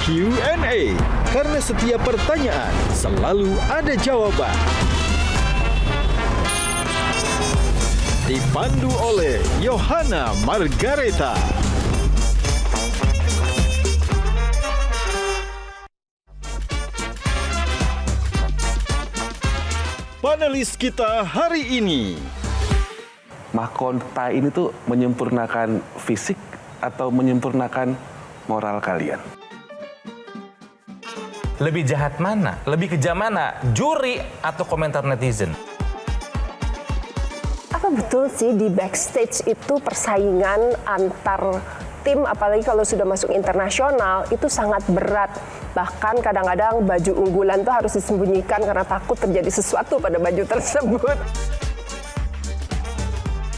Q&A. Karena setiap pertanyaan selalu ada jawaban. Dipandu oleh Yohana Margareta. Panelis kita hari ini. Mahkota ini tuh menyempurnakan fisik atau menyempurnakan moral kalian? Lebih jahat mana? Lebih kejam mana? Juri atau komentar netizen? Apa betul sih di backstage itu persaingan antar tim, apalagi kalau sudah masuk internasional, itu sangat berat. Bahkan kadang-kadang baju unggulan tuh harus disembunyikan karena takut terjadi sesuatu pada baju tersebut.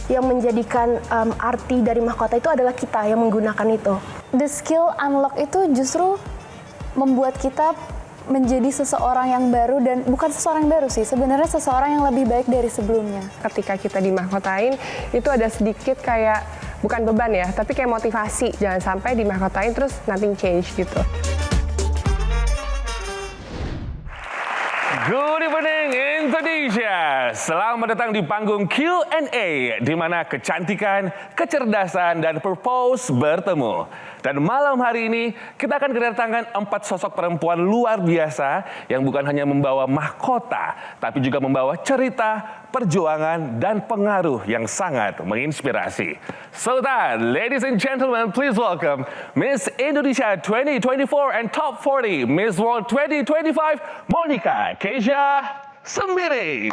Yang menjadikan arti dari mahkota itu adalah kita yang menggunakan itu. The skill unlock itu justru membuat kita menjadi seseorang yang baru, dan bukan seseorang yang baru sih, sebenarnya seseorang yang lebih baik dari sebelumnya. Ketika kita dimahkotain, itu ada sedikit kayak, bukan beban ya, tapi kayak motivasi. Jangan sampai dimahkotain terus nothing change gitu. Good evening Indonesia. Selamat datang di panggung Q&A, di mana kecantikan, kecerdasan, dan purpose bertemu. Dan malam hari ini kita akan kedatangan 4 sosok perempuan luar biasa yang bukan hanya membawa mahkota, tapi juga membawa cerita, perjuangan, dan pengaruh yang sangat menginspirasi. So that, ladies and gentlemen, please welcome Miss Indonesia 2024 and Top 40, Miss World 2025, Monica Keisha Sembiring.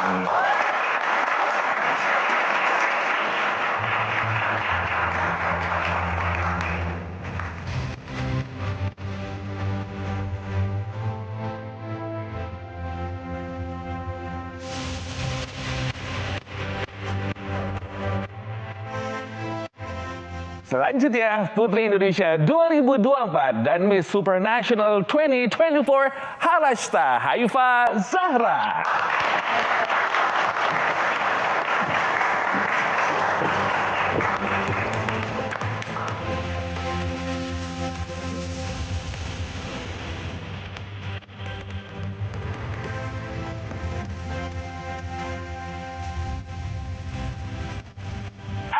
Selanjutnya, Putri Indonesia 2024 dan Miss Supernational 2024, Harashta Haifa Zahra.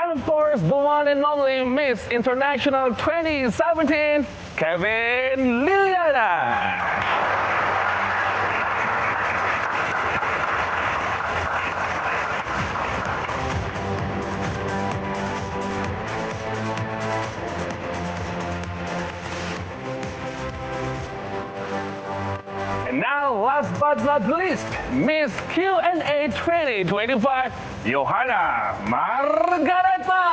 And of course, the one and only Miss International 2017, Kevin Liliana. And now, last but not least, Miss Q&A 2025, Yohana Margareta.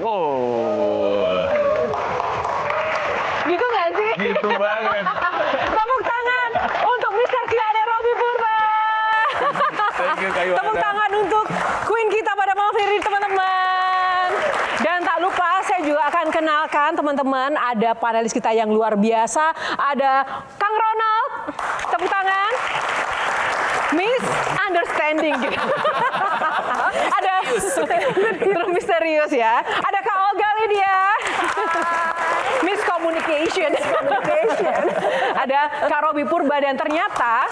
Oh, Gitu nggak sih? gitu banget. Tepuk tangan untuk Mr. Q&A Robby Purba. Thank you, Kak Yohana. Tepuk tangan untuk Queen kita pada malam hari ini, teman-teman. Dan tak lupa saya juga akan kenalkan teman-teman, ada panelis kita yang luar biasa. Ada Kang Ronald, tepuk tangan. Miss Understanding gitu. Ada terus misterius ya. Ada Kak Olga Lydia. Miss Communication. Ada Kak Robby Purba, dan ternyata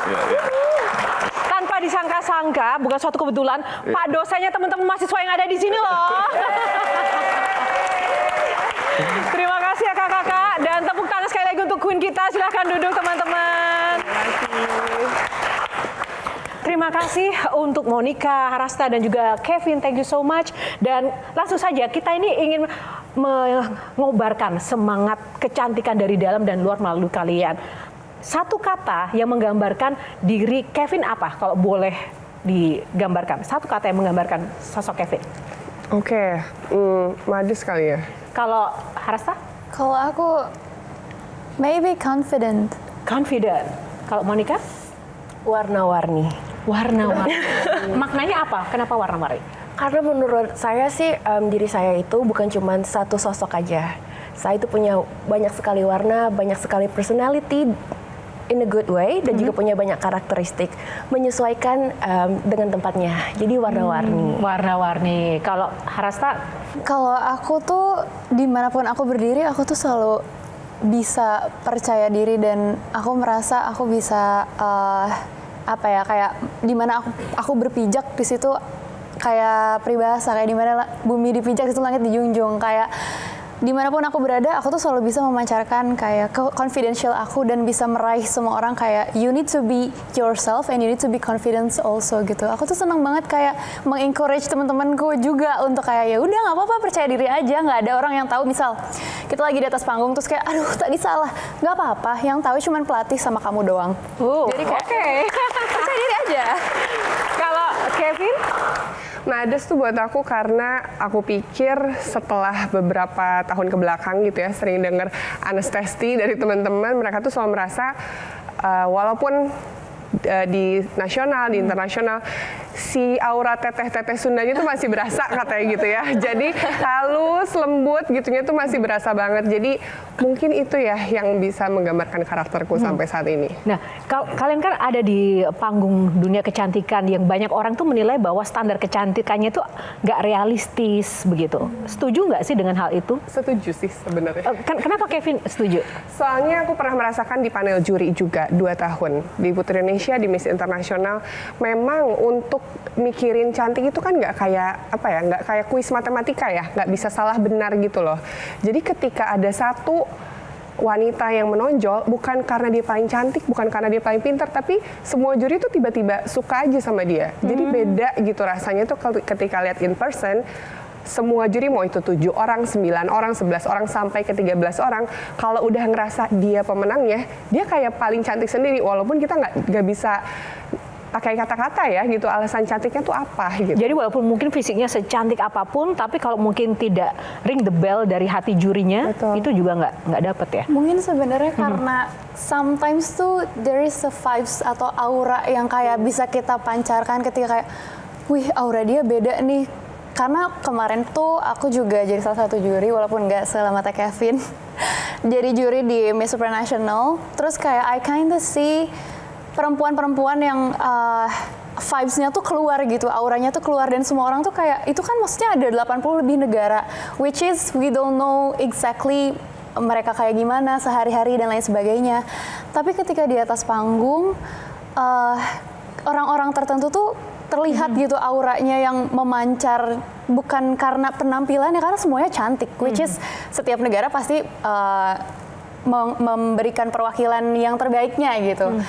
tanpa disangka-sangka, bukan suatu kebetulan, Pak dosennya teman-teman mahasiswa yang ada di sini loh. Terima kasih ya kakak-kakak, dan tepuk tangan sekali lagi untuk Queen kita. Silahkan duduk teman-teman. Terima kasih untuk Monica, Harashta, dan juga Kevin. Thank you so much. Dan langsung saja, kita ini ingin mengobarkan semangat kecantikan dari dalam dan luar melalui kalian. Satu kata yang menggambarkan diri Kevin apa? Kalau boleh digambarkan. Satu kata yang menggambarkan sosok Kevin. Oke, Madis kali ya. Kalau Harashta? Kalau aku, maybe confident. Confident. Kalau Monica? Warna-warni. Warna-warni. Maknanya apa? Kenapa warna-warni? Karena menurut saya sih diri saya itu bukan cuma satu sosok aja. Saya itu punya banyak sekali warna, banyak sekali personality in a good way dan juga punya banyak karakteristik, menyesuaikan dengan tempatnya. Jadi warna-warni. Warna-warni. Kalau Harasta, Kalau aku tuh dimanapun aku berdiri, aku tuh selalu bisa percaya diri dan aku merasa aku bisa kayak dimana aku berpijak di situ kayak peribahasa, kayak dimana bumi dipijak itu langit dijunjung, kayak dimanapun aku berada, aku tuh selalu bisa memancarkan kayak confidential aku dan bisa meraih semua orang kayak you need to be yourself and you need to be confident also gitu. Aku tuh senang banget kayak mengencourage teman-temanku juga untuk kayak ya udah nggak apa-apa, percaya diri aja, nggak ada orang yang tahu. Misal kita lagi di atas panggung terus kayak aduh tadi salah, nggak apa-apa, yang tahu cuman pelatih sama kamu doang. Jadi kayak percaya diri aja. kalau Kevin, Mades tuh buat aku karena aku pikir setelah beberapa tahun ke belakang gitu ya, sering dengar anestesi dari teman-teman, mereka tuh selalu merasa walaupun di nasional, di internasional, si aura teteh-teteh Sundanya tuh masih berasa katanya gitu ya. Jadi halus, lembut gitunya tuh masih berasa banget. Jadi mungkin itu ya yang bisa menggambarkan karakterku sampai saat ini. nah kalian kan ada di panggung dunia kecantikan yang banyak orang tuh menilai bahwa standar kecantikannya tuh nggak realistis begitu. Setuju nggak sih dengan hal itu? Setuju sih sebenarnya. Kenapa Kevin setuju? Soalnya aku pernah merasakan di panel juri juga 2 tahun di Putri Indonesia, di Miss Internasional. Memang untuk mikirin cantik itu kan nggak kayak nggak kayak kuis matematika ya, nggak bisa salah benar gitu loh. Jadi ketika ada satu wanita yang menonjol, bukan karena dia paling cantik, bukan karena dia paling pintar, tapi semua juri tuh tiba-tiba suka aja sama dia. Jadi beda gitu rasanya tuh ketika lihat in person. Semua juri, mau itu 7 orang, 9 orang, 11 orang, sampai ke 13 orang, kalau udah ngerasa dia pemenangnya, dia kayak paling cantik sendiri, walaupun kita nggak bisa pakai kata-kata ya gitu, alasan cantiknya tuh apa gitu. Jadi walaupun mungkin fisiknya secantik apapun, tapi kalau mungkin tidak ring the bell dari hati jurinya, Betul. itu juga nggak dapet ya. Mungkin sebenarnya karena sometimes tuh there is a vibes atau aura yang kayak bisa kita pancarkan ketika kayak, wih aura dia beda nih. Karena kemarin tuh aku juga jadi salah satu juri, walaupun nggak selama Kevin. Jadi juri di Miss Supranational, terus kayak I kinda see perempuan-perempuan yang vibes-nya tuh keluar gitu, auranya tuh keluar, dan semua orang tuh kayak, itu kan maksudnya ada 80 lebih negara, which is we don't know exactly mereka kayak gimana sehari-hari dan lain sebagainya. Tapi ketika di atas panggung, orang-orang tertentu tuh terlihat gitu auranya yang memancar, bukan karena penampilannya, karena semuanya cantik, which is setiap negara pasti memberikan perwakilan yang terbaiknya gitu.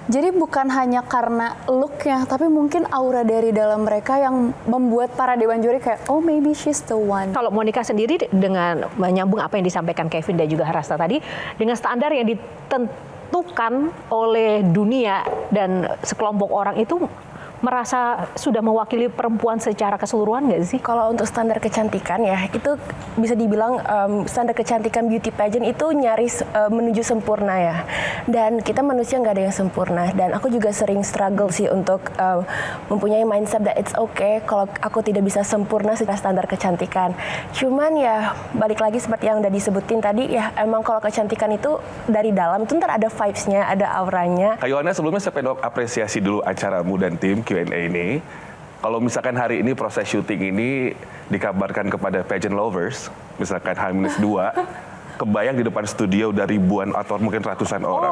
Jadi bukan hanya karena look-nya, tapi mungkin aura dari dalam mereka yang membuat para dewan juri kayak, oh maybe she's the one. Kalau Monica sendiri dengan menyambung apa yang disampaikan Kevin dan juga Harasta tadi, dengan standar yang ditentukan oleh dunia dan sekelompok orang itu, merasa sudah mewakili perempuan secara keseluruhan nggak sih? Kalau untuk standar kecantikan ya, itu bisa dibilang standar kecantikan beauty pageant itu nyaris menuju sempurna ya. Dan kita manusia nggak ada yang sempurna. Dan aku juga sering struggle sih untuk mempunyai mindset that it's okay kalau aku tidak bisa sempurna secara standar kecantikan. Cuman ya balik lagi seperti yang udah disebutin tadi ya, emang kalau kecantikan itu dari dalam itu ntar ada vibes-nya, ada auranya. Kak Yohana, sebelumnya saya pengen apresiasi dulu acaramu dan tim Q&A ini. Kalau misalkan hari ini proses syuting ini dikabarkan kepada pageant lovers, misalkan H-2, kebayang di depan studio udah ribuan atau mungkin ratusan orang.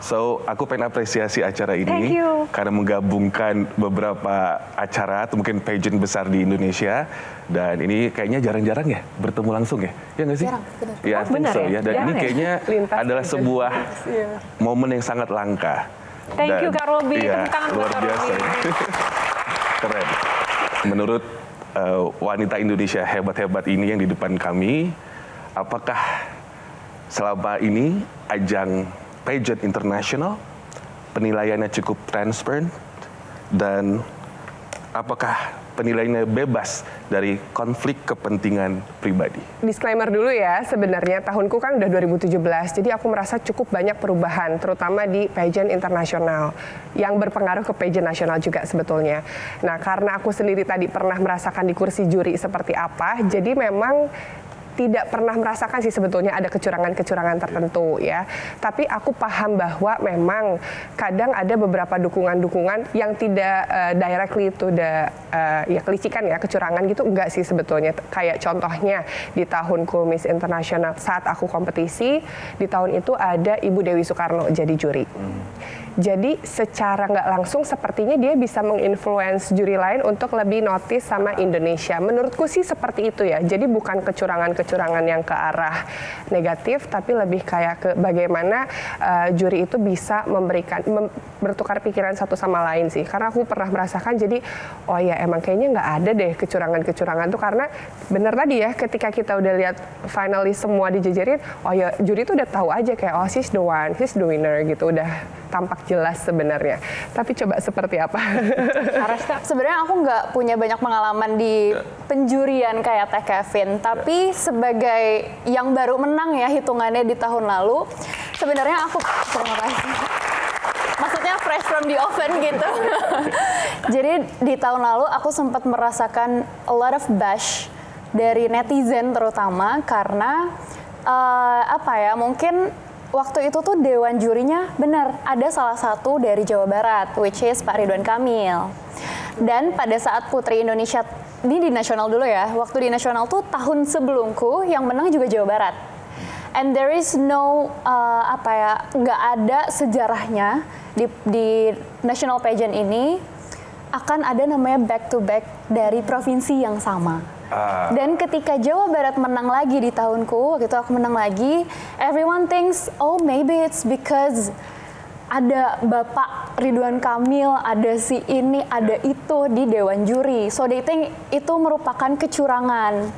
So, aku pengen apresiasi acara ini karena menggabungkan beberapa acara atau mungkin pageant besar di Indonesia, dan ini kayaknya jarang-jarang ya bertemu langsung ya. Ya nggak sih? Jarang, benar. Ya, I think so ya. Dan ini kayaknya adalah sebuah Iya. momen yang sangat langka. Thank you Kak Robi, Iya, tepuk tangan buat luar Kak biasa. Robi. Keren. Menurut wanita Indonesia hebat-hebat ini yang di depan kami, apakah selama ini ajang pageant internasional penilaiannya cukup transparent, dan apakah penilaiannya bebas dari konflik kepentingan pribadi? Disclaimer dulu ya, sebenarnya tahunku kan udah 2017, jadi aku merasa cukup banyak perubahan, terutama di pageant internasional, yang berpengaruh ke pageant nasional juga sebetulnya. Nah, karena aku sendiri tadi pernah merasakan di kursi juri seperti apa, jadi memang tidak pernah merasakan sih sebetulnya ada kecurangan-kecurangan tertentu ya. Tapi aku paham bahwa memang kadang ada beberapa dukungan-dukungan yang tidak directly to the ya kelicikan ya, kecurangan gitu enggak sih sebetulnya. Kayak contohnya di tahunku Miss International saat aku kompetisi, di tahun itu ada Ibu Dewi Soekarno jadi juri. Jadi secara nggak langsung sepertinya dia bisa menginfluence juri lain untuk lebih notice sama Indonesia. Menurutku sih seperti itu ya. Jadi bukan kecurangan-kecurangan yang ke arah negatif, tapi lebih kayak ke bagaimana juri itu bisa bertukar pikiran satu sama lain sih. Karena aku pernah merasakan jadi, oh ya emang kayaknya nggak ada deh kecurangan-kecurangan tuh. Karena bener tadi ya ketika kita udah lihat finalis semua dijejerin, oh ya juri itu udah tahu aja kayak, oh she's the one, she's the winner gitu. Udah tampak jelas sebenarnya. Tapi coba seperti apa? Sebenarnya aku nggak punya banyak pengalaman di penjurian kayak Teh Kevin, tapi sebagai yang baru menang ya hitungannya di tahun lalu, sebenarnya aku terima kasih. Maksudnya fresh from the oven gitu. Jadi di tahun lalu aku sempat merasakan a lot of bash dari netizen terutama karena mungkin waktu itu tuh dewan jurinya benar ada salah satu dari Jawa Barat, which is Pak Ridwan Kamil. Dan pada saat Putri Indonesia, ini di nasional dulu ya, waktu di nasional tuh tahun sebelumku yang menang juga Jawa Barat. And there is no, nggak ada sejarahnya di national pageant ini akan ada namanya back to back dari provinsi yang sama. Dan ketika Jawa Barat menang lagi di tahunku, waktu itu aku menang lagi, everyone thinks, oh maybe it's because ada Bapak Ridwan Kamil, ada si ini, ada itu di Dewan Juri. So they think itu merupakan kecurangan.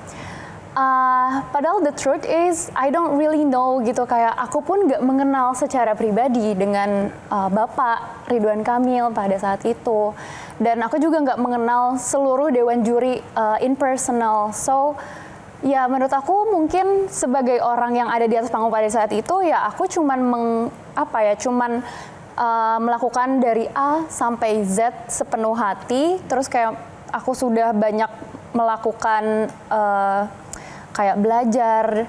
Padahal the truth is, I don't really know gitu, kayak aku pun gak mengenal secara pribadi dengan Bapak Ridwan Kamil pada saat itu. Dan aku juga nggak mengenal seluruh dewan juri in personal. So, ya menurut aku mungkin sebagai orang yang ada di atas panggung pada saat itu, ya aku cuman melakukan dari A sampai Z sepenuh hati. Terus kayak aku sudah banyak melakukan kayak belajar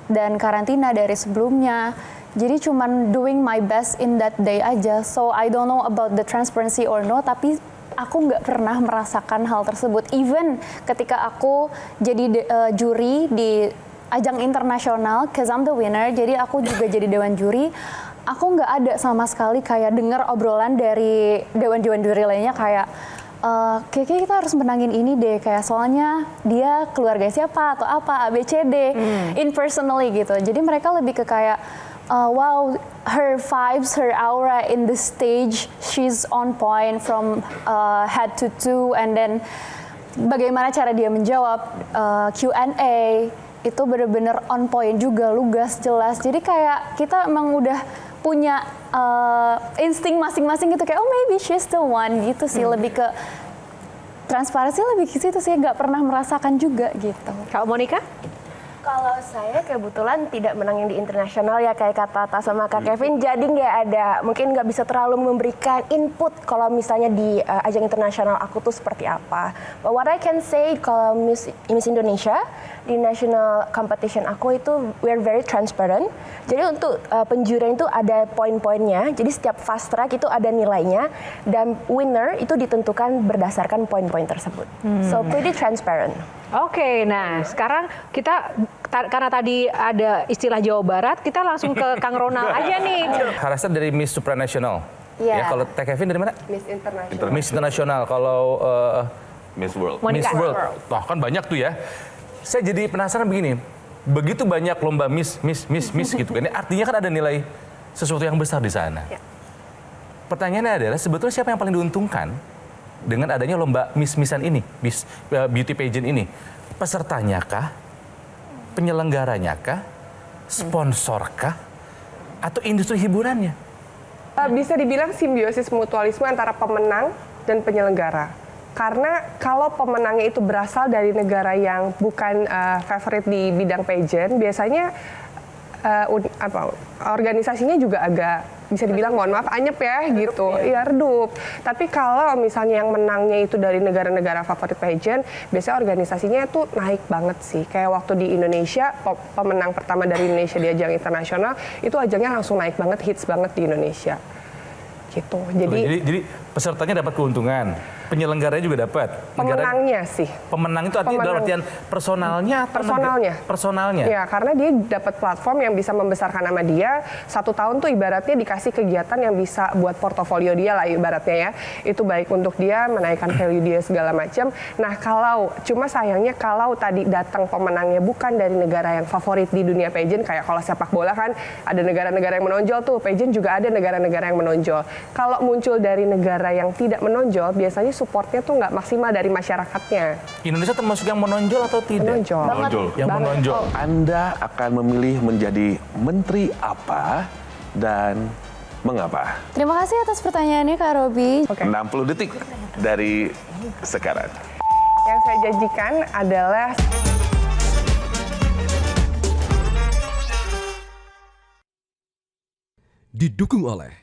dan karantina dari sebelumnya. Jadi cuman doing my best in that day aja. So I don't know about the transparency or no, tapi aku nggak pernah merasakan hal tersebut. Even ketika aku jadi juri di ajang internasional, cause I'm the winner, jadi aku juga jadi dewan juri, aku nggak ada sama sekali kayak dengar obrolan dari dewan-dewan juri lainnya kayak, kayaknya kita harus menangin ini deh, kayak soalnya dia keluarga siapa atau apa, ABCD, impersonally gitu. Jadi mereka lebih ke kayak, wow, her vibes, her aura in the stage, she's on point from head to toe, and then bagaimana cara dia menjawab Q&A itu benar-benar on point juga, lugas, jelas. Jadi kayak kita emang udah punya insting masing-masing gitu, kayak oh maybe she's the one gitu sih, lebih ke transparansi, lebih ke situ sih, nggak pernah merasakan juga gitu. Kak Monica? Kalau saya kebetulan tidak menang yang di internasional ya kayak kata Tata sama Kak Kevin, jadi nggak ada, mungkin nggak bisa terlalu memberikan input kalau misalnya di ajang internasional aku tuh seperti apa. But what I can say kalau Miss Indonesia di national competition aku itu we're very transparent. Jadi untuk penjurian itu ada poin-poinnya, jadi setiap fast track itu ada nilainya dan winner itu ditentukan berdasarkan poin-poin tersebut. So pretty transparent. Oke, nah sekarang kita karena tadi ada istilah Jawa Barat, kita langsung ke Kang Ronald aja nih. Harasa dari Miss Supranational. Iya. Ya, kalau Teh Kevin dari mana? Miss International. Miss International. Kalau Miss World. Miss World. Wah, kan banyak tuh ya. Saya jadi penasaran begini. Begitu banyak lomba Miss gitu kan. Artinya kan ada nilai sesuatu yang besar di sana. Ya. Pertanyaannya adalah sebetulnya siapa yang paling diuntungkan dengan adanya lomba Miss-Missan ini, Miss Beauty Pageant ini? Pesertanya kah? Penyelenggaranya kah? Sponsor kah? Atau industri hiburannya? Bisa dibilang simbiosis mutualisme antara pemenang dan penyelenggara. Karena kalau pemenangnya itu berasal dari negara yang bukan favorit di bidang pageant, biasanya organisasinya juga agak bisa dibilang mohon maaf anyep ya gitu. Iya redup. Tapi kalau misalnya yang menangnya itu dari negara-negara favorit pageant, biasanya organisasinya itu naik banget sih. Kayak waktu di Indonesia, pemenang pertama dari Indonesia di ajang internasional, itu ajangnya langsung naik banget, hits banget di Indonesia. Gitu. Jadi pesertanya dapat keuntungan, penyelenggaranya juga dapat. Pemenangnya sih. Pemenang itu artinya dalam artian personalnya atau personalnya. Ya, karena dia dapat platform yang bisa membesarkan nama dia. 1 tahun tuh ibaratnya dikasih kegiatan yang bisa buat portofolio dia lah ibaratnya ya. Itu baik untuk dia menaikkan value dia segala macam. Nah, cuma sayangnya kalau tadi datang pemenangnya bukan dari negara yang favorit di dunia pageant, kayak kalau sepak bola kan ada negara-negara yang menonjol tuh, pageant juga ada negara-negara yang menonjol. Kalau muncul dari negara yang tidak menonjol, biasanya supportnya tuh nggak maksimal dari masyarakatnya. Indonesia termasuk yang menonjol atau tidak? Menonjol. Yang menonjol. Anda akan memilih menjadi menteri apa dan mengapa? Terima kasih atas pertanyaannya Kak Robi. 60 detik dari sekarang. Yang saya janjikan adalah Didukung oleh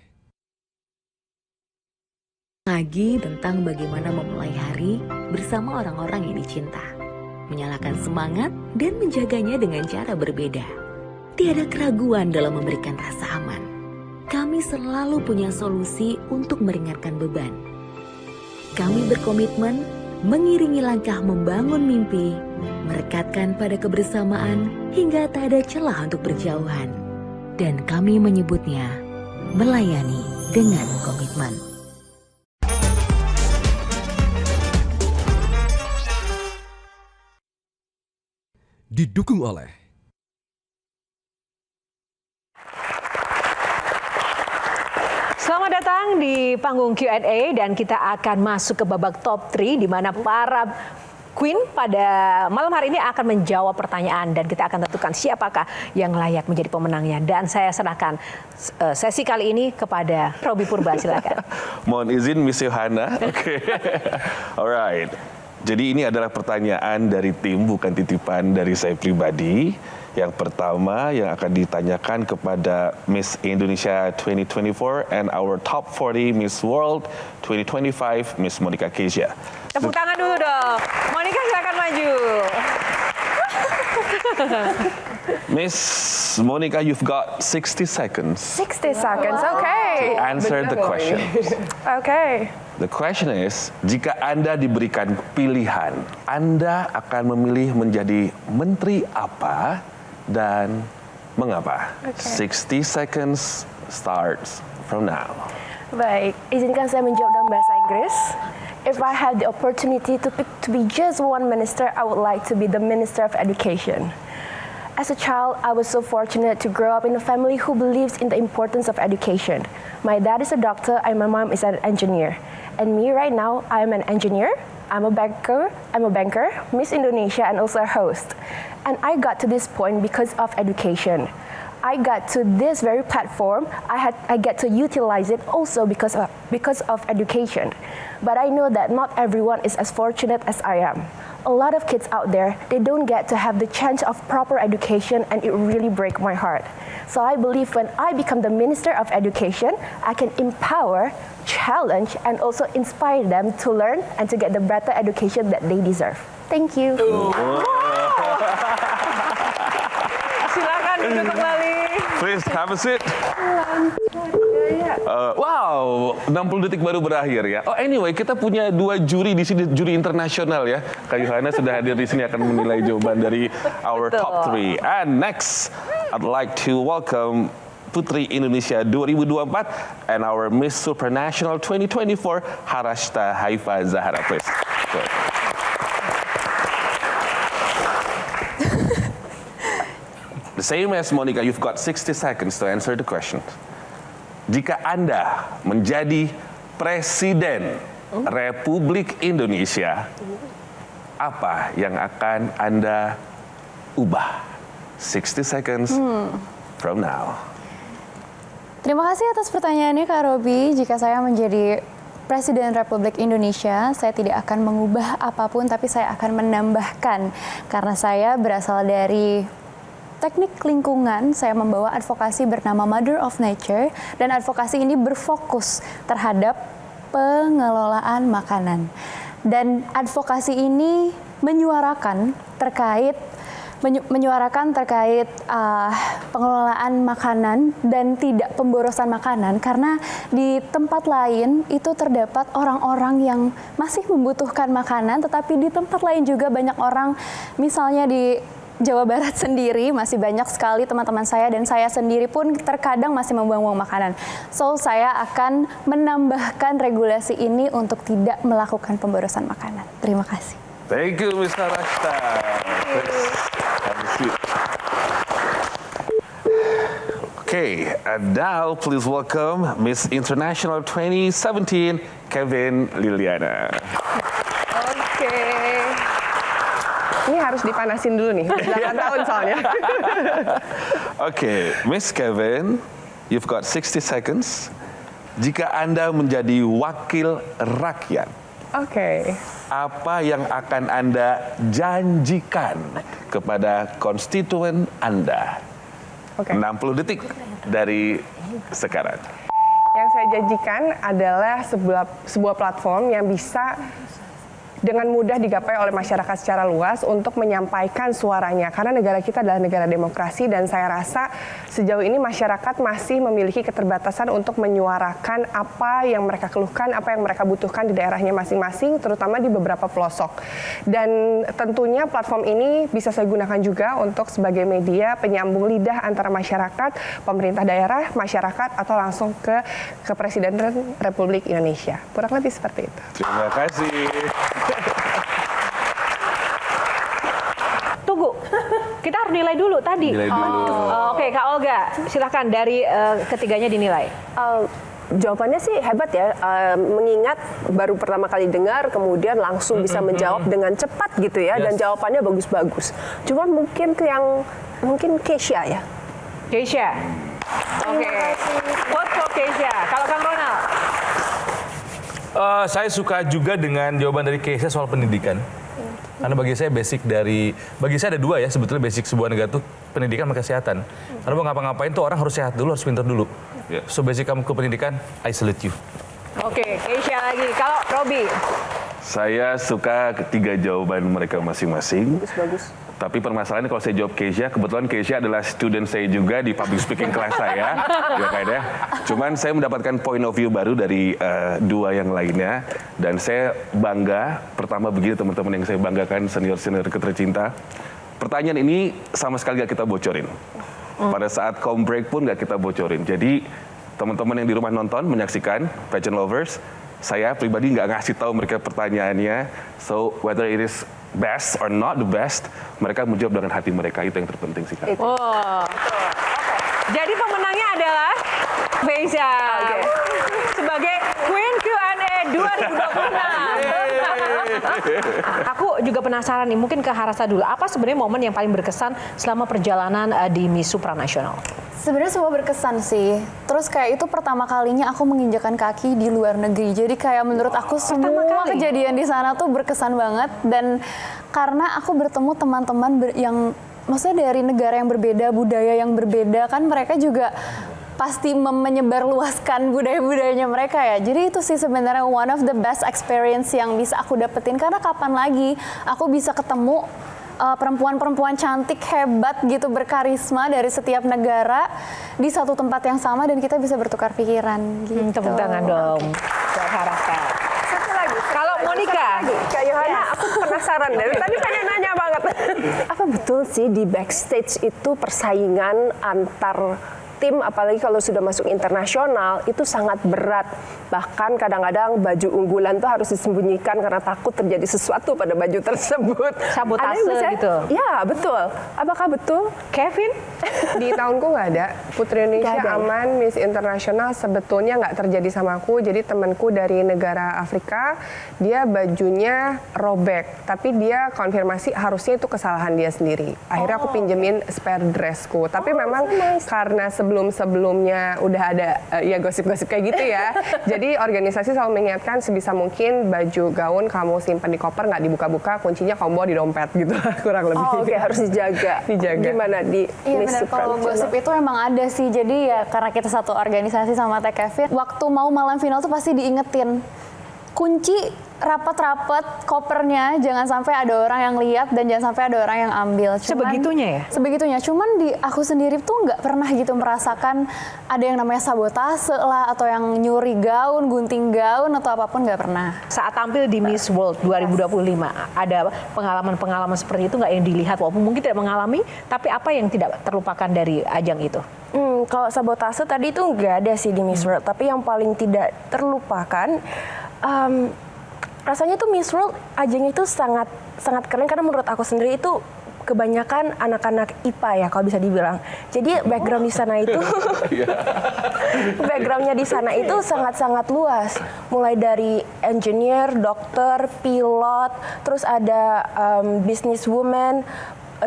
Lagi tentang bagaimana memulai hari bersama orang-orang yang dicinta, menyalakan semangat dan menjaganya dengan cara berbeda. Tiada keraguan dalam memberikan rasa aman. Kami selalu punya solusi untuk meringankan beban. Kami berkomitmen mengiringi langkah membangun mimpi, merekatkan pada kebersamaan hingga tak ada celah untuk berjauhan. Dan kami menyebutnya melayani dengan komitmen. didukung oleh Selamat datang di panggung Q&A dan kita akan masuk ke babak top 3 di mana para Queen pada malam hari ini akan menjawab pertanyaan dan kita akan tentukan siapakah yang layak menjadi pemenangnya. Dan saya serahkan sesi kali ini kepada Robi Purba, silakan. Mohon izin Miss Yohana. Oke. Alright. Jadi ini adalah pertanyaan dari tim, bukan titipan dari saya pribadi. Yang pertama yang akan ditanyakan kepada Miss Indonesia 2024 and our top 40 Miss World 2025, Miss Monica Kezia. Tepuk tangan dulu dong. Monica silakan maju. Miss Monica, you've got 60 seconds 60 seconds, okay. to answer the question. Okay. The question is, jika Anda diberikan pilihan, Anda akan memilih menjadi menteri apa dan mengapa? 60 seconds starts from now. Baik, izinkan saya menjawab dalam bahasa Inggris. If I had the opportunity to pick to be just one minister, I would like to be the Minister of Education. As a child, I was so fortunate to grow up in a family who believes in the importance of education. My dad is a doctor and my mom is an engineer. And me right now, I'm an engineer, I'm a banker, Miss Indonesia and also a host. And I got to this point because of education. I got to this very platform, I get to utilize it also because of education. But I know that not everyone is as fortunate as I am. A lot of kids out there, they don't get to have the chance of proper education and it really breaks my heart. So I believe when I become the Minister of Education, I can empower, challenge, and also inspire them to learn and to get the better education that they deserve. Thank you. Silakan duduk kembali. Please have a seat. Wow, 60 detik baru berakhir ya. Oh anyway, kita punya 2 juri di sini, juri internasional ya. Kak Yohana sudah hadir di sini akan menilai jawaban dari our top 3. And next, I'd like to welcome Putri Indonesia 2024 and our Miss Supranational 2024, Harashta Haifa Zahara, please. Go. The same as Monica, you've got 60 seconds to answer the question. Jika Anda menjadi Presiden Republik Indonesia, apa yang akan Anda ubah? 60 seconds from now. Terima kasih atas pertanyaannya Kak Robi. Jika saya menjadi Presiden Republik Indonesia, saya tidak akan mengubah apapun, tapi saya akan menambahkan. Karena saya berasal dari teknik lingkungan, saya membawa advokasi bernama Mother of Nature, dan advokasi ini berfokus terhadap pengelolaan makanan. Dan advokasi ini menyuarakan terkait pengelolaan makanan dan tidak pemborosan makanan, karena di tempat lain itu terdapat orang-orang yang masih membutuhkan makanan, tetapi di tempat lain juga banyak orang, misalnya di Jawa Barat sendiri masih banyak sekali teman-teman saya dan saya sendiri pun terkadang masih membuang-buang makanan. So saya akan menambahkan regulasi ini untuk tidak melakukan pemborosan makanan. Terima kasih. Thank you, Mr. Rashta. Okay, and now please welcome Miss International 2017, Kevin Liliana. Oke. Ini harus dipanasin dulu nih, 8 tahun soalnya. Okay, Miss Kevin, you've got 60 seconds. Jika Anda menjadi wakil rakyat, Oke. apa yang akan Anda janjikan kepada konstituen Anda? Oke. 60 detik dari sekarang. Yang saya janjikan adalah sebuah platform yang bisa dengan mudah digapai oleh masyarakat secara luas untuk menyampaikan suaranya. Karena negara kita adalah negara demokrasi dan saya rasa sejauh ini masyarakat masih memiliki keterbatasan untuk menyuarakan apa yang mereka keluhkan, apa yang mereka butuhkan di daerahnya masing-masing, terutama di beberapa pelosok. Dan tentunya platform ini bisa saya gunakan juga untuk sebagai media penyambung lidah antara masyarakat, pemerintah daerah, masyarakat, atau langsung ke Presiden Republik Indonesia. Kurang lebih seperti itu. Terima kasih. Tunggu, kita harus nilai dulu tadi. Nilai dulu. Oke, Kak Olga, silahkan dari ketiganya dinilai. Jawabannya sih hebat ya, mengingat baru pertama kali dengar, kemudian langsung bisa menjawab dengan cepat gitu ya, dan jawabannya bagus-bagus. Cuma mungkin Keisha ya. Keisha. Oke. Vote for Keisha. Kalau Kang Ronald? Saya suka juga dengan jawaban dari Keisha soal pendidikan. Karena bagi saya bagi saya ada dua ya sebetulnya basic sebuah negara tuh pendidikan sama kesehatan. Karena mau ngapa-ngapain tuh orang harus sehat dulu, harus pintar dulu. Yeah. So basic kamu ke pendidikan, I salute you. Oke, Keisha lagi. Kalau Robi? Saya suka ketiga jawaban mereka masing-masing. Bagus. Tapi permasalahannya kalau saya jawab Keisha, kebetulan Keisha adalah student saya juga di public speaking kelas saya. Ya kayaknya. Cuman saya mendapatkan point of view baru dari dua yang lainnya. Dan saya bangga, pertama begini teman-teman yang saya banggakan, senior-senior tercinta. Pertanyaan ini sama sekali gak kita bocorin. Pada saat home break pun gak kita bocorin. Jadi teman-teman yang di rumah nonton, menyaksikan, pageant lovers, saya pribadi nggak ngasih tahu mereka pertanyaannya. So whether it is best or not the best, mereka menjawab dengan hati mereka, itu yang terpenting sih Kak. Oh. Jadi pemenangnya adalah Keisha. Sebagai Queen Q&A 2026. Aku juga penasaran nih, mungkin ke Harasa dulu. Apa sebenarnya momen yang paling berkesan selama perjalanan di Miss Supranasional? Sebenarnya semua berkesan sih. Terus kayak itu pertama kalinya aku menginjakan kaki di luar negeri. Jadi kayak menurut aku semua kejadian di sana tuh berkesan banget. Dan karena aku bertemu teman-teman yang maksudnya dari negara yang berbeda, budaya yang berbeda, kan mereka juga pasti menyebarluaskan budaya-budayanya mereka ya. Jadi itu sih sebenarnya one of the best experience yang bisa aku dapetin. Karena kapan lagi aku bisa ketemu perempuan-perempuan cantik, hebat gitu, berkarisma dari setiap negara di satu tempat yang sama dan kita bisa bertukar pikiran gitu. Tepuk tangan dong buat Harasa. Satu lagi. Kalau Monica, Kak Yohana, aku penasaran dari tadi pengen nanya banget. Apa betul sih di backstage itu persaingan antar tim, apalagi kalau sudah masuk internasional, itu sangat berat. Bahkan kadang-kadang baju unggulan tuh harus disembunyikan karena takut terjadi sesuatu pada baju tersebut. Sabotase gitu. Ya, betul. Apakah betul? Kevin? Di tahunku nggak ada. Putri Indonesia Nggak ada, ya? aman, Miss Internasional sebetulnya nggak terjadi sama aku. Jadi temanku dari negara Afrika, dia bajunya robek. Tapi dia konfirmasi harusnya itu kesalahan dia sendiri. Akhirnya aku pinjemin spare dressku. Tapi memang karena sebelum-sebelumnya udah ada ya gosip-gosip kayak gitu ya. Jadi organisasi selalu mengingatkan sebisa mungkin baju gaun kamu simpan di koper, nggak dibuka-buka, kuncinya kamu bawa di dompet gitu kurang lebih. Oh, oke, harus dijaga. Gimana di Iya Miss benar, kalau Supranational? gosip itu emang ada sih. Jadi ya karena kita satu organisasi sama Teh Kevin, waktu mau malam final tuh pasti diingetin. Kunci rapat-rapat kopernya, jangan sampai ada orang yang lihat dan jangan sampai ada orang yang ambil. Sebegitunya ya? Sebegitunya. Cuman di aku sendiri tuh nggak pernah gitu merasakan ada yang namanya sabotase lah, atau yang nyuri gaun, gunting gaun, atau apapun, nggak pernah. Saat tampil di Miss World 2025, ada pengalaman-pengalaman seperti itu nggak yang dilihat? Walaupun mungkin tidak mengalami, tapi apa yang tidak terlupakan dari ajang itu? Kalau sabotase tadi itu nggak ada sih di Miss World, tapi yang paling tidak terlupakan, rasanya tuh Miss World ajangnya itu sangat keren karena menurut aku sendiri itu kebanyakan anak-anak IPA ya kalau bisa dibilang. Jadi background di sana itu backgroundnya di sana itu sangat luas. Mulai dari engineer, dokter, pilot, terus ada businesswoman,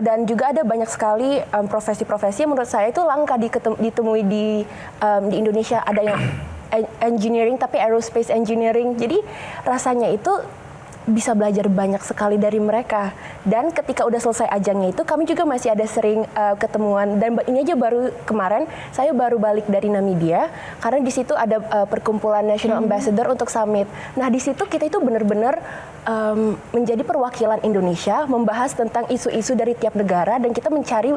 dan juga ada banyak sekali profesi-profesi yang menurut saya itu langka ditemui di Indonesia. Ada yang engineering tapi aerospace engineering. Jadi rasanya itu bisa belajar banyak sekali dari mereka. Dan ketika udah selesai ajangnya itu kami juga masih ada sering ketemuan. Dan ini aja baru kemarin saya baru balik dari Namibia karena di situ ada perkumpulan National Ambassador untuk summit. Nah di situ kita itu benar-benar menjadi perwakilan Indonesia, membahas tentang isu-isu dari tiap negara dan kita mencari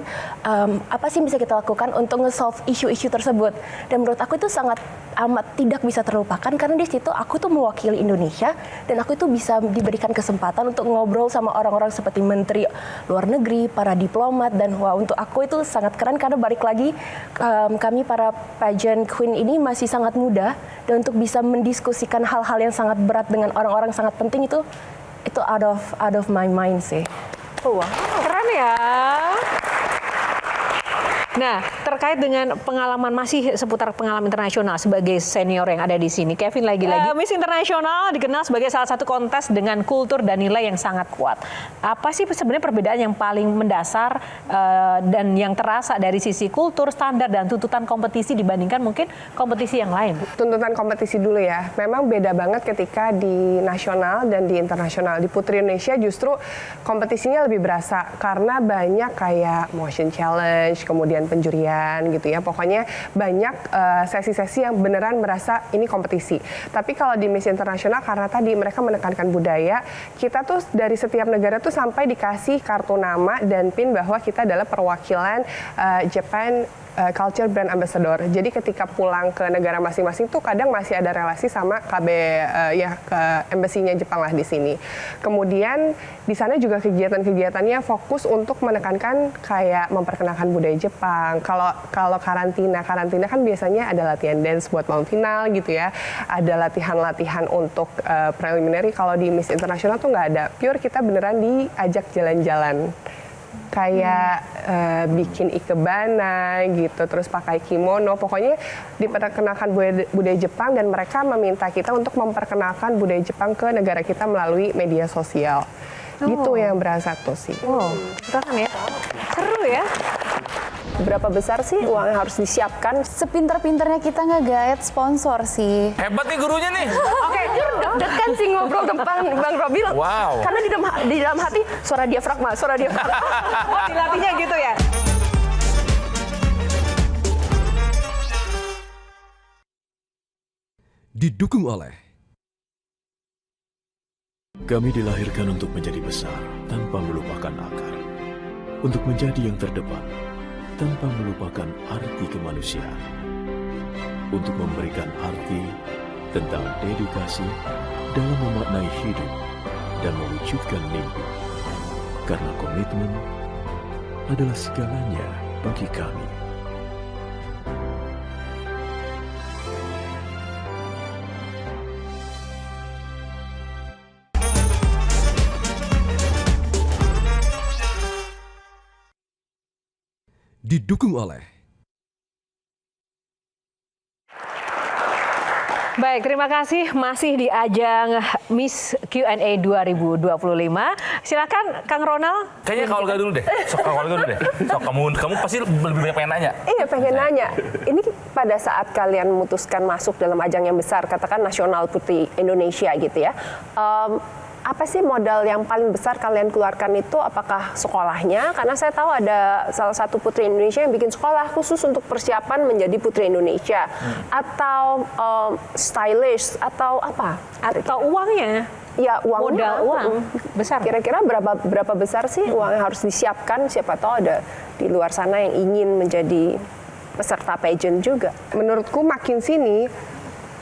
apa sih bisa kita lakukan untuk nge-solve isu-isu tersebut. Dan menurut aku itu sangat amat tidak bisa terlupakan karena di situ aku tuh mewakili Indonesia dan aku itu bisa diberikan kesempatan untuk ngobrol sama orang-orang seperti menteri luar negeri, para diplomat, dan wah untuk aku itu sangat keren karena balik lagi kami para pageant queen ini masih sangat muda dan untuk bisa mendiskusikan hal-hal yang sangat berat dengan orang-orang sangat penting itu out of my mind sih. Wah, keren ya. Nah, terkait dengan pengalaman masih seputar pengalaman internasional sebagai senior yang ada di sini, Kevin lagi-lagi. Miss Internasional dikenal sebagai salah satu kontes dengan kultur dan nilai yang sangat kuat. Apa sih sebenarnya perbedaan yang paling mendasar dan yang terasa dari sisi kultur, standar, dan tuntutan kompetisi dibandingkan mungkin kompetisi yang lain? Tuntutan kompetisi dulu ya. Memang beda banget ketika di nasional dan di internasional. Di Putri Indonesia justru kompetisinya lebih berasa karena banyak kayak motion challenge, kemudian penjurian gitu ya. Pokoknya banyak sesi-sesi yang beneran merasa ini kompetisi. Tapi kalau di Miss Internasional karena tadi mereka menekankan budaya, kita tuh dari setiap negara tuh sampai dikasih kartu nama dan pin bahwa kita adalah perwakilan Japan Culture Brand Ambassador. Jadi ketika pulang ke negara masing-masing tuh kadang masih ada relasi sama KB ke embassy-nya Jepang lah di sini. Kemudian di sana juga kegiatan-kegiatannya fokus untuk menekankan kayak memperkenalkan budaya Jepang. Kalau karantina kan biasanya ada latihan dance buat malam final gitu ya. Ada latihan-latihan untuk preliminary. Kalau di Miss International tuh nggak ada. Pure kita beneran diajak jalan-jalan. Kayak bikin ikebana gitu, terus pakai kimono, pokoknya diperkenalkan budaya Jepang dan mereka meminta kita untuk memperkenalkan budaya Jepang ke negara kita melalui media sosial. Gitu yang berasa tuh sih. Keren ya? Seru ya? Berapa besar sih uang yang harus disiapkan? Sepinter-pinternya kita nge-guide sponsor sih. Hebat nih gurunya nih. Oke, deg-degan sih ngobrol depan Bang Robil. Wow. Karena di dalam hati suara diafragma. Oh, dilatihnya gitu ya? Didukung oleh kami dilahirkan untuk menjadi besar tanpa melupakan akar. Untuk menjadi yang terdepan tanpa melupakan arti kemanusiaan. Untuk memberikan arti tentang dedikasi dalam memaknai hidup dan mewujudkan mimpi. Karena komitmen adalah segalanya bagi kami. didukung oleh Baik, Baik, terima kasih. Masih di ajang Miss Q&A 2025. Silakan Kang Ronald. Kayaknya Kak Olga dulu deh. Sok Kak Olga dulu deh. Sok kamu pasti lebih banyak pengen nanya. Iya, pengen nanya. Ini pada saat kalian memutuskan masuk dalam ajang yang besar, katakan Nasional Putri Indonesia gitu ya. Apa sih modal yang paling besar kalian keluarkan itu? Apakah sekolahnya? Karena saya tahu ada salah satu putri Indonesia yang bikin sekolah khusus untuk persiapan menjadi putri Indonesia. Atau stylist, atau apa? Atau uangnya? Ya, uangnya. Modal uang besar. Kira-kira berapa besar sih uang yang harus disiapkan? Siapa tahu ada di luar sana yang ingin menjadi peserta pageant juga. Menurutku makin sini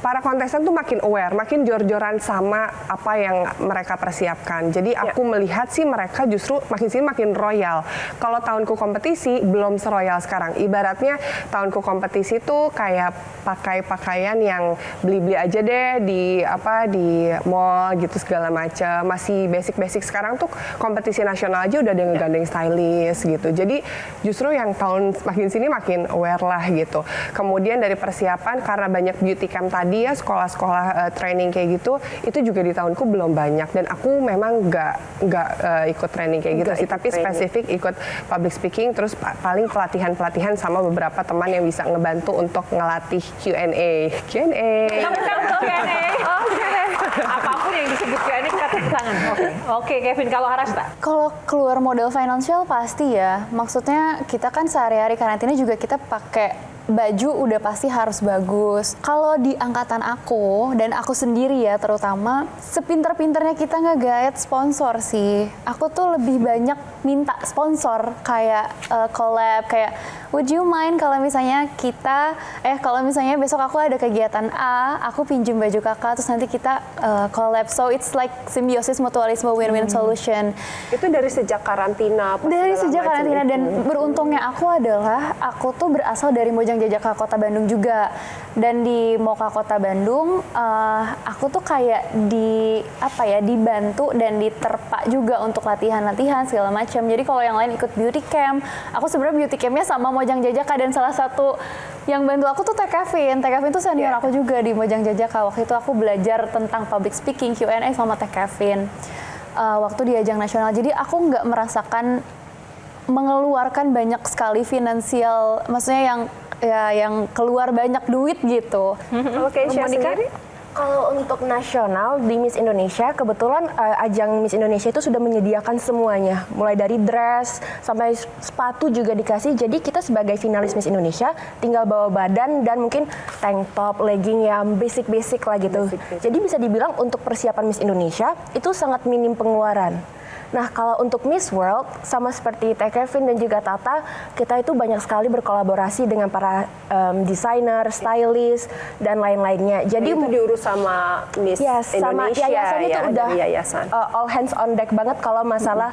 para kontestan tuh makin aware, makin jor-joran sama apa yang mereka persiapkan. Jadi aku melihat sih mereka justru makin sini makin royal. Kalau tahunku kompetisi belum seroyal sekarang. Ibaratnya tahunku kompetisi tuh kayak pakai pakaian yang beli-beli aja deh di mall gitu segala macam. Masih basic-basic. Sekarang tuh kompetisi nasional aja udah ada yang ngegandeng stylist gitu. Jadi justru yang tahun makin sini makin aware lah gitu. Kemudian dari persiapan karena banyak beauty camp tadi ya, sekolah-sekolah training kayak gitu, itu juga di tahunku belum banyak, dan aku memang nggak ikut training kayak gitu sih, tapi spesifik ikut public speaking, terus paling pelatihan sama beberapa teman yang bisa ngebantu untuk ngelatih Q&A. Apapun yang disebut Q&A kata tangan. Oke, Kevin, kalau Harasta? Kalau keluar modal finansial pasti ya. Maksudnya kita kan sehari-hari karantina juga kita pakai baju udah pasti harus bagus. Kalau di angkatan aku dan aku sendiri ya terutama, sepinter-pinternya kita nge-guide sponsor sih. Aku tuh lebih banyak minta sponsor kayak collab, kayak would you mind kalau misalnya kalau misalnya besok aku ada kegiatan A, aku pinjem baju kakak terus nanti kita collab. So it's like symbiosis mutualisme win-win solution. Itu dari sejak karantina? Dari sejak karantina itu. Dan beruntungnya aku adalah aku tuh berasal dari Mojang Jajaka Kota Bandung juga, dan di Moka Kota Bandung aku tuh kayak dibantu dan diterpa juga untuk latihan segala macam. Jadi kalau yang lain ikut beauty camp, aku sebenarnya beauty campnya sama Mojang Jajaka, dan salah satu yang bantu aku tuh Teh Kevin tuh senior aku juga di Mojang Jajaka. Waktu itu aku belajar tentang public speaking, Q&A sama Teh Kevin waktu di ajang nasional. Jadi aku nggak merasakan mengeluarkan banyak sekali finansial, maksudnya yang keluar banyak duit gitu. Oke, Monica? Kalau untuk nasional di Miss Indonesia, kebetulan ajang Miss Indonesia itu sudah menyediakan semuanya. Mulai dari dress sampai sepatu juga dikasih. Jadi kita sebagai finalis Miss Indonesia tinggal bawa badan dan mungkin tank top, legging yang basic-basic lah gitu. Jadi bisa dibilang untuk persiapan Miss Indonesia itu sangat minim pengeluaran. Nah, kalau untuk Miss World, sama seperti Teh Kevin dan juga Tata, kita itu banyak sekali berkolaborasi dengan para desainer, stylist, dan lain-lainnya. Jadi itu diurus sama Miss Indonesia, yayasan itu udah yayasan. All hands on deck banget kalau masalah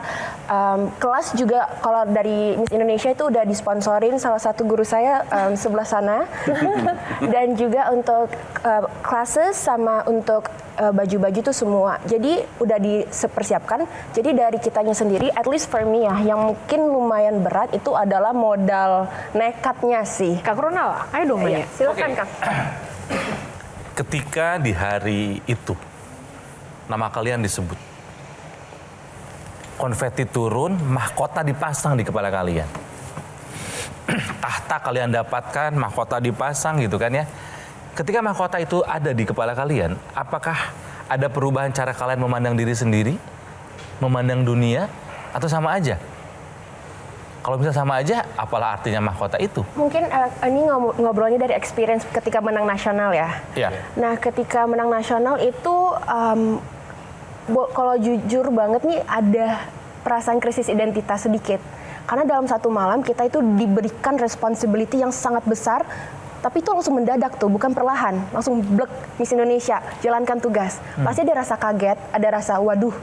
kelas juga. Kalau dari Miss Indonesia itu udah disponsorin salah satu guru saya sebelah sana, dan juga untuk classes sama untuk baju-baju itu semua. Jadi udah dipersiapkan. Jadi dari kitanya sendiri, at least for me ya, yang mungkin lumayan berat itu adalah modal nekatnya sih. Kak Ronald, ayo dong nanya. Silakan, Kang. Ketika di hari itu nama kalian disebut, konfeti turun, mahkota dipasang di kepala kalian. Tahta kalian dapatkan, mahkota dipasang gitu kan ya. Ketika mahkota itu ada di kepala kalian, apakah ada perubahan cara kalian memandang diri sendiri, memandang dunia, atau sama aja? Kalau bisa sama aja, apalah artinya mahkota itu? Mungkin ini ngobrolnya dari experience ketika menang nasional ya. Iya. Nah, ketika menang nasional itu, kalau jujur banget nih, ada perasaan krisis identitas sedikit. Karena dalam satu malam kita itu diberikan responsibility yang sangat besar, tapi itu langsung mendadak tuh, bukan perlahan. Langsung blek, Miss Indonesia, jalankan tugas. Pasti ada rasa kaget, ada rasa waduh,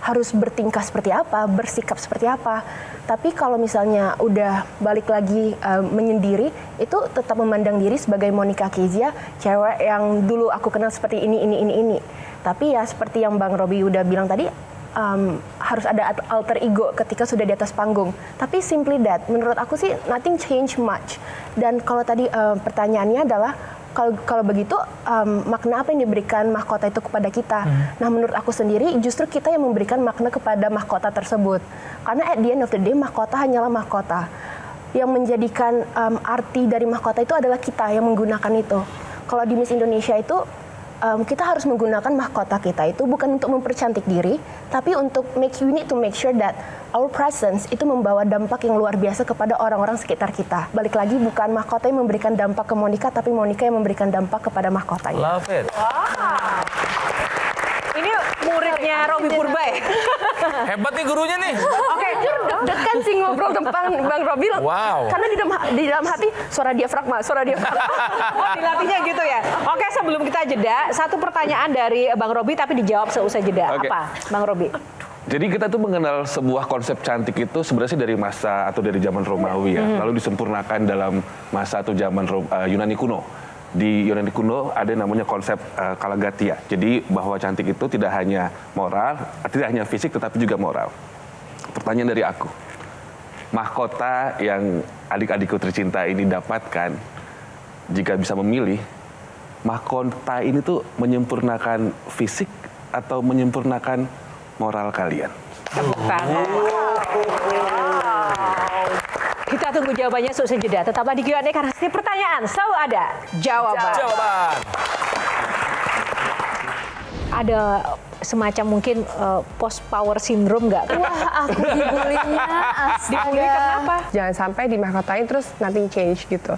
harus bertingkah seperti apa, bersikap seperti apa. Tapi kalau misalnya udah balik lagi menyendiri, itu tetap memandang diri sebagai Monica Kezia, cewek yang dulu aku kenal seperti ini. Tapi ya seperti yang Bang Robi udah bilang tadi, harus ada alter ego ketika sudah di atas panggung. Tapi simply that, menurut aku sih nothing change much. Dan kalau tadi pertanyaannya adalah kalau begitu makna apa yang diberikan mahkota itu kepada kita? Nah, menurut aku sendiri justru kita yang memberikan makna kepada mahkota tersebut. Karena at the end of the day mahkota hanyalah mahkota. Yang menjadikan arti dari mahkota itu adalah kita yang menggunakan itu. Kalau di Miss Indonesia itu kita harus menggunakan mahkota kita itu bukan untuk mempercantik diri, tapi untuk we need to make sure that our presence itu membawa dampak yang luar biasa kepada orang-orang sekitar kita. Balik lagi, bukan mahkota yang memberikan dampak ke Monica, tapi Monica yang memberikan dampak kepada mahkotanya. Love it. Wow. Ini muridnya Robby Purba ya? Hebat nih gurunya nih. Oke, deg-degan sih ngobrol tentang Bang Robby. Wow. Karena di dalam hati suara diafragma. Oh, dilatihnya gitu ya. Oke, sebelum kita jeda, satu pertanyaan dari Bang Robby tapi dijawab seusai jeda. Oke. Apa, Bang Robby? Jadi kita tuh mengenal sebuah konsep cantik itu sebenarnya dari masa atau dari zaman Romawi ya, lalu disempurnakan dalam masa atau zaman Yunani kuno. Di Yunani kuno ada namanya konsep kalagatia. Jadi bahwa cantik itu tidak hanya moral, tidak hanya fisik tetapi juga moral. Pertanyaan dari aku, mahkota yang adik-adikku tercinta ini dapatkan, jika bisa memilih, mahkota ini tuh menyempurnakan fisik atau menyempurnakan moral kalian? Tepuk tangan. Kita tunggu jawabannya seusai jeda. Tetaplah di Q&A karena setiap pertanyaan selalu ada jawaban. Ada semacam mungkin post power syndrome nggak? Wah, aku dibulinya. Dibully kenapa? Jangan sampai dimahkotain terus nothing change gitu.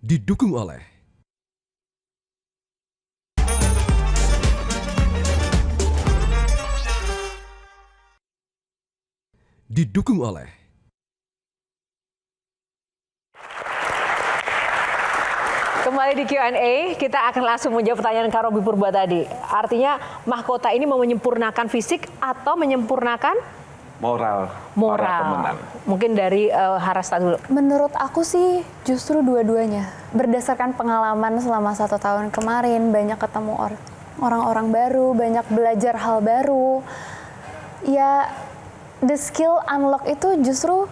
Didukung oleh Kembali di Q&A, kita akan langsung menjawab pertanyaan Kak Robby Purba tadi. Artinya mahkota ini mau menyempurnakan fisik atau menyempurnakan Moral para pemenang. Mungkin dari Harasta dulu. Menurut aku sih justru dua-duanya. Berdasarkan pengalaman selama 1 tahun kemarin, banyak ketemu orang-orang baru, banyak belajar hal baru. Ya, the skill unlock itu justru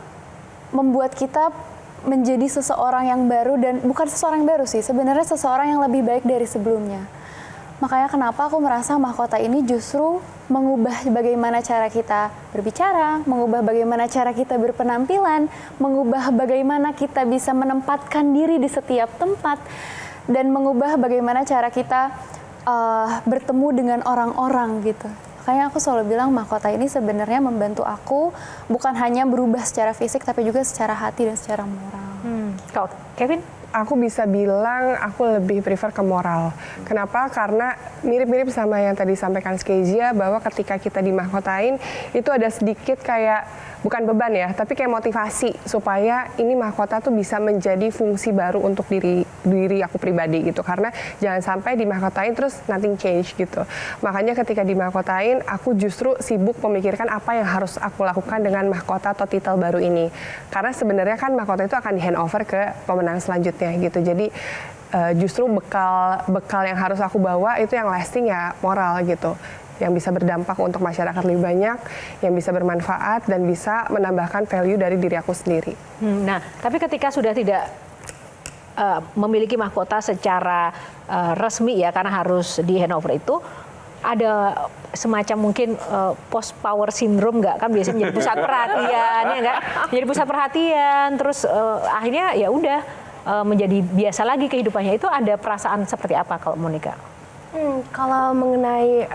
membuat kita menjadi seseorang yang baru, dan bukan seseorang yang baru sih, sebenarnya seseorang yang lebih baik dari sebelumnya. Makanya kenapa aku merasa mahkota ini justru mengubah bagaimana cara kita berbicara, mengubah bagaimana cara kita berpenampilan, mengubah bagaimana kita bisa menempatkan diri di setiap tempat, dan mengubah bagaimana cara kita bertemu dengan orang-orang gitu. Makanya aku selalu bilang mahkota ini sebenarnya membantu aku bukan hanya berubah secara fisik tapi juga secara hati dan secara moral. Kau, Kevin? Aku bisa bilang aku lebih prefer ke moral. Kenapa? Karena mirip-mirip sama yang tadi sampaikan Skezia, bahwa ketika kita dimahkotain itu ada sedikit kayak bukan beban ya, tapi kayak motivasi supaya ini mahkota tuh bisa menjadi fungsi baru untuk diri aku pribadi gitu. Karena jangan sampai dimahkotain terus nothing change gitu. Makanya ketika dimahkotain aku justru sibuk memikirkan apa yang harus aku lakukan dengan mahkota atau titel baru ini. Karena sebenarnya kan mahkota itu akan di handover ke pemenang selanjutnya gitu. Jadi justru bekal yang harus aku bawa itu yang lasting ya moral gitu. Yang bisa berdampak untuk masyarakat lebih banyak, yang bisa bermanfaat dan bisa menambahkan value dari diri aku sendiri. Nah, tapi ketika sudah tidak memiliki mahkota secara resmi ya, karena harus di handover itu, ada semacam mungkin post power syndrome nggak, kan biasanya menjadi pusat perhatian ya nggak, menjadi pusat perhatian, terus akhirnya ya udah menjadi biasa lagi kehidupannya. Itu ada perasaan seperti apa kalau Monica? Kalau mengenai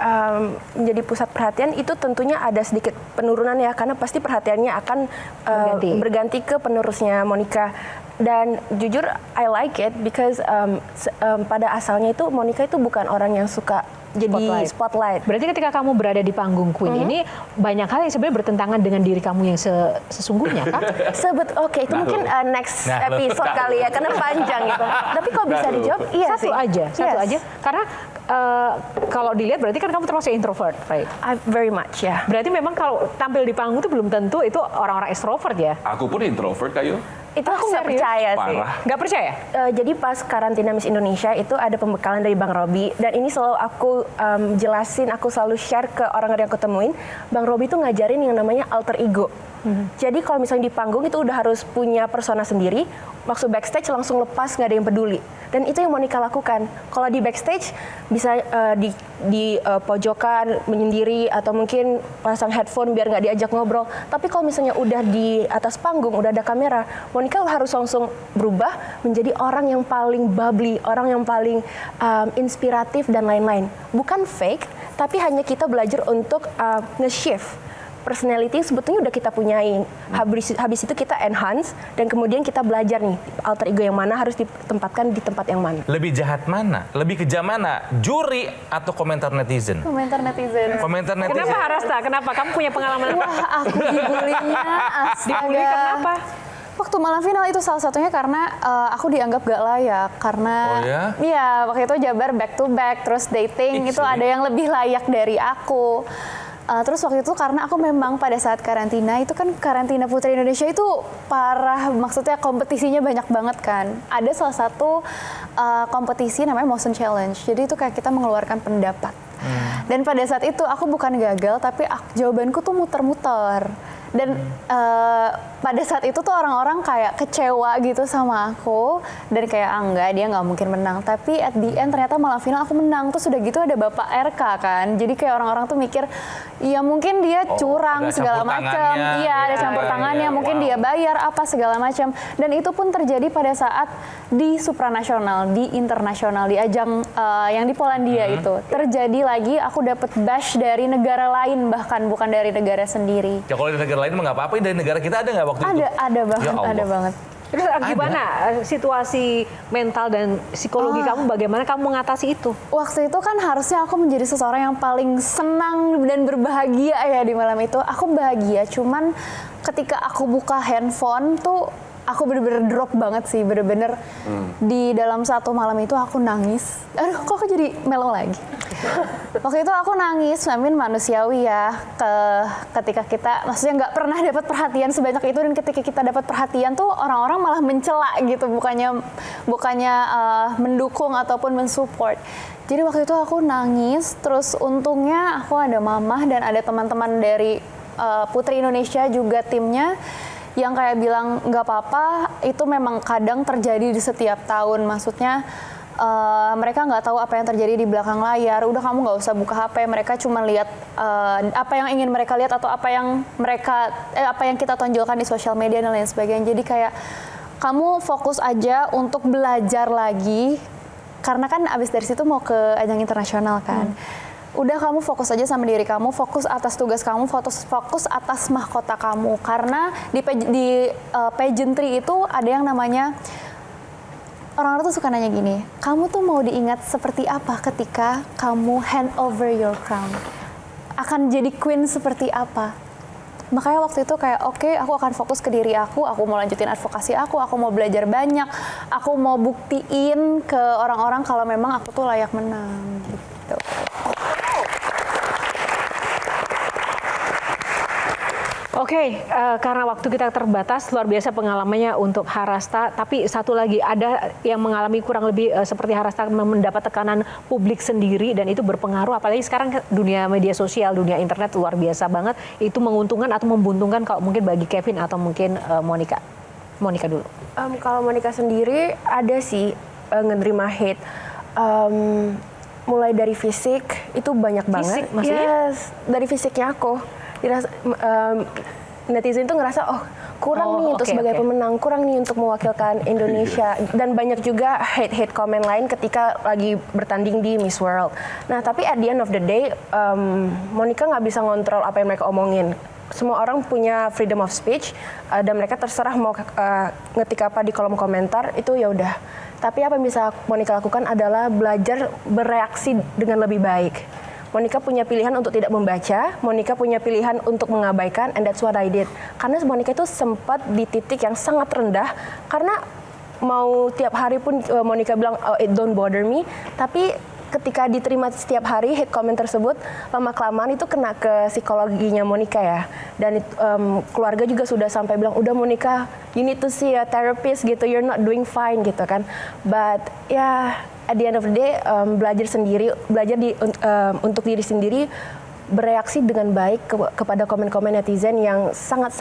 menjadi pusat perhatian itu tentunya ada sedikit penurunan ya, karena pasti perhatiannya akan berganti ke penerusnya Monica. Dan jujur I like it because pada asalnya itu Monica itu bukan orang yang suka jadi spotlight. Berarti ketika kamu berada di panggung Queen ini banyak hal yang sebenarnya bertentangan dengan diri kamu yang sesungguhnya kan? Oke, itu mungkin next episode kali ya, karena panjang gitu. Tapi kalau bisa dijawab, iya satu aja. Karena kalau dilihat berarti kan kamu termasuk introvert, right? Very much ya. Berarti memang kalau tampil di panggung itu belum tentu itu orang-orang extrovert ya? Aku pun introvert, Kayu. Itu aku nggak percaya sih. Nggak percaya? Jadi pas karantina Miss Indonesia itu ada pembekalan dari Bang Robby, dan ini selalu aku jelasin, aku selalu share ke orang-orang yang aku temuin. Bang Robby itu ngajarin yang namanya alter ego. Jadi kalau misalnya di panggung itu udah harus punya persona sendiri, maksud backstage langsung lepas, nggak ada yang peduli. Dan itu yang Monica lakukan. Kalau di backstage bisa di pojokan menyendiri atau mungkin pasang headphone biar nggak diajak ngobrol. Tapi kalau misalnya udah di atas panggung, udah ada kamera, Monica harus langsung berubah menjadi orang yang paling bubbly, orang yang paling inspiratif dan lain-lain. Bukan fake, tapi hanya kita belajar untuk nge-shift. Personality sebetulnya udah kita punyain. Habis itu kita enhance dan kemudian kita belajar nih alter ego yang mana harus ditempatkan di tempat yang mana. Lebih jahat mana? Lebih kejam mana? Juri atau komentar netizen? Komentar netizen. Komentar netizen. Kenapa Harasta? Kenapa? Kamu punya pengalaman apa? Wah, aku dibulinya. Dibully kenapa? Waktu malam final itu salah satunya karena aku dianggap gak layak karena iya waktu itu Jabar back to back terus dating itu ada yang lebih layak dari aku. Terus waktu itu karena aku memang pada saat karantina itu kan karantina Putri Indonesia itu parah, maksudnya kompetisinya banyak banget kan. Ada salah satu kompetisi namanya Motion Challenge, jadi itu kayak kita mengeluarkan pendapat. Dan pada saat itu aku bukan gagal tapi jawabanku tuh muter-muter. Dan pada saat itu tuh orang-orang kayak kecewa gitu sama aku dan kayak enggak dia nggak mungkin menang, tapi at the end ternyata malam final aku menang. Terus udah gitu ada Bapak RK kan, jadi kayak orang-orang tuh mikir ya mungkin dia curang segala macam, iya ada campur tangannya, mungkin dia bayar apa segala macam. Dan itu pun terjadi pada saat di supranasional, di internasional, di ajang yang di Polandia itu terjadi lagi. Aku dapat bash dari negara lain bahkan bukan dari negara sendiri. Ya kalau di negara lain mah nggak apa-apa, dari negara kita ada nggak waktu itu? Ada banget, Ya Allah. ada banget. Terus gimana situasi mental dan psikologi kamu? Bagaimana kamu mengatasi itu? Waktu itu kan harusnya aku menjadi seseorang yang paling senang dan berbahagia ya di malam itu. Aku bahagia, cuman ketika aku buka handphone tuh aku bener-bener drop banget sih, bener-bener di dalam satu malam itu aku nangis. Aduh, kok aku jadi melo lagi. Waktu itu aku nangis, namun manusiawi ya. Ketika kita, maksudnya nggak pernah dapat perhatian sebanyak itu, dan ketika kita dapat perhatian tuh orang-orang malah mencela gitu, bukannya mendukung ataupun mensupport. Jadi waktu itu aku nangis, terus untungnya aku ada mamah dan ada teman-teman dari Putri Indonesia juga timnya yang kayak bilang nggak apa-apa, itu memang kadang terjadi di setiap tahun. Maksudnya mereka nggak tahu apa yang terjadi di belakang layar. Udah kamu nggak usah buka HP. Mereka cuma lihat apa yang ingin mereka lihat atau apa yang kita tonjolkan di sosial media dan lain sebagainya. Jadi kayak kamu fokus aja untuk belajar lagi. Karena kan abis dari situ mau ke ajang internasional kan. Udah kamu fokus aja sama diri kamu, fokus atas tugas kamu, fokus atas mahkota kamu. Karena di pageantry itu ada yang namanya, orang-orang tuh suka nanya gini, kamu tuh mau diingat seperti apa ketika kamu hand over your crown? Akan jadi queen seperti apa? Makanya waktu itu kayak oke, aku akan fokus ke diri aku mau lanjutin advokasi aku mau belajar banyak, aku mau buktiin ke orang-orang kalau memang aku tuh layak menang gitu. Oke, karena waktu kita terbatas, luar biasa pengalamannya untuk Harasta. Tapi satu lagi, ada yang mengalami kurang lebih seperti Harasta, mendapat tekanan publik sendiri dan itu berpengaruh. Apalagi sekarang dunia media sosial, dunia internet luar biasa banget. Itu menguntungkan atau membuntungkan kalau mungkin bagi Kevin atau mungkin Monica. Monica dulu. Kalau Monica sendiri ada sih ngenerima hate. Mulai dari fisik, itu banyak banget. Fisik maksudnya? Yes, dari fisiknya aku. Netizen itu ngerasa kurang nih untuk sebagai pemenang, kurang nih untuk mewakilkan Indonesia, dan banyak juga hate komen lain ketika lagi bertanding di Miss World. Nah tapi at the end of the day, Monica nggak bisa ngontrol apa yang mereka omongin. Semua orang punya freedom of speech dan mereka terserah mau ngetik apa di kolom komentar, itu ya udah. Tapi apa yang bisa Monica lakukan adalah belajar bereaksi dengan lebih baik. Monica punya pilihan untuk tidak membaca, Monica punya pilihan untuk mengabaikan, and that's what I did. Karena Monica itu sempat di titik yang sangat rendah, karena mau tiap hari pun Monica bilang, it don't bother me, tapi ketika diterima setiap hari hate comment tersebut, lama-kelamaan itu kena ke psikologinya Monica ya. Dan keluarga juga sudah sampai bilang, udah Monica, you need to see a therapist gitu, you're not doing fine gitu kan. But ya, at the end of the day, belajar sendiri, untuk diri sendiri, bereaksi dengan baik kepada komen-komen netizen yang sangat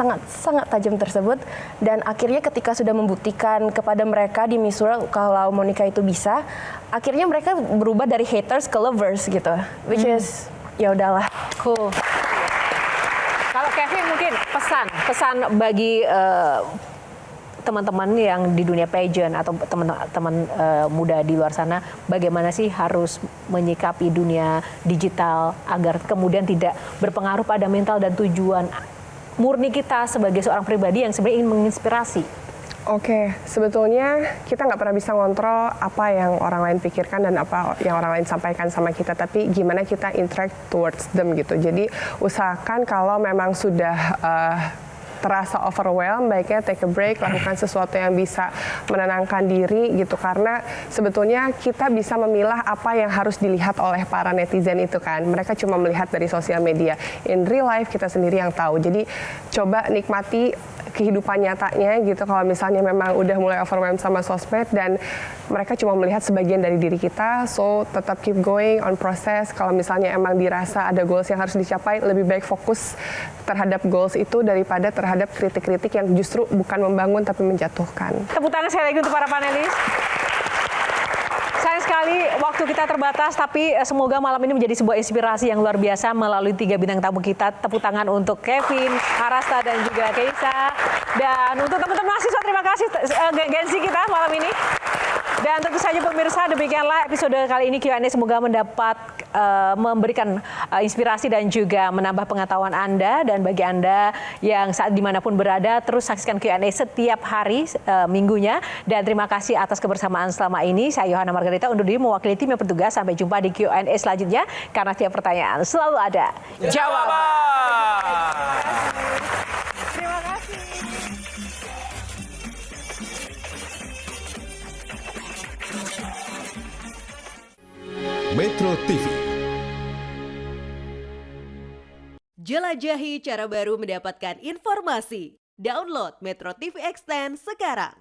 tajam tersebut, dan akhirnya ketika sudah membuktikan kepada mereka di Miss World kalau Monica itu bisa, akhirnya mereka berubah dari haters ke lovers gitu, which is ya udahlah. Cool. Kalau Kevin mungkin pesan bagi teman-teman yang di dunia pageant atau teman-teman muda di luar sana, bagaimana sih harus menyikapi dunia digital agar kemudian tidak berpengaruh pada mental dan tujuan murni kita sebagai seorang pribadi yang sebenarnya ingin menginspirasi? Oke, sebetulnya kita nggak pernah bisa ngontrol apa yang orang lain pikirkan dan apa yang orang lain sampaikan sama kita, tapi gimana kita interact towards them gitu. Jadi usahakan kalau memang sudah terasa overwhelmed, baiknya take a break, lakukan sesuatu yang bisa menenangkan diri gitu, karena sebetulnya kita bisa memilah apa yang harus dilihat oleh para netizen itu kan. Mereka cuma melihat dari sosial media. In real life kita sendiri yang tahu. Jadi coba nikmati kehidupan nyatanya gitu, kalau misalnya memang udah mulai overwhelmed sama sosmed dan mereka cuma melihat sebagian dari diri kita, so tetap keep going on proses. Kalau misalnya emang dirasa ada goals yang harus dicapai, lebih baik fokus terhadap goals itu daripada terhadap kritik-kritik yang justru bukan membangun tapi menjatuhkan. Tepuk tangan sekali lagi untuk para panelis. Sayang sekali waktu kita terbatas, tapi semoga malam ini menjadi sebuah inspirasi yang luar biasa melalui 3 bintang tamu kita. Tepuk tangan untuk Kevin, Arasta, dan juga Keisa. Dan untuk teman-teman mahasiswa, terima kasih gengsi kita malam ini. Dan tentu saja pemirsa, demikianlah episode kali ini Q&A. Semoga mendapat memberikan inspirasi dan juga menambah pengetahuan Anda. Dan bagi Anda yang saat dimanapun berada, terus saksikan Q&A setiap hari minggunya. Dan terima kasih atas kebersamaan selama ini. Saya Yohana Margarita undur diri mewakili tim yang bertugas. Sampai jumpa di Q&A selanjutnya, karena setiap pertanyaan selalu ada jawaban. Terima kasih. Metro TV. Jelajahi cara baru mendapatkan informasi. Download Metro TV Extend sekarang.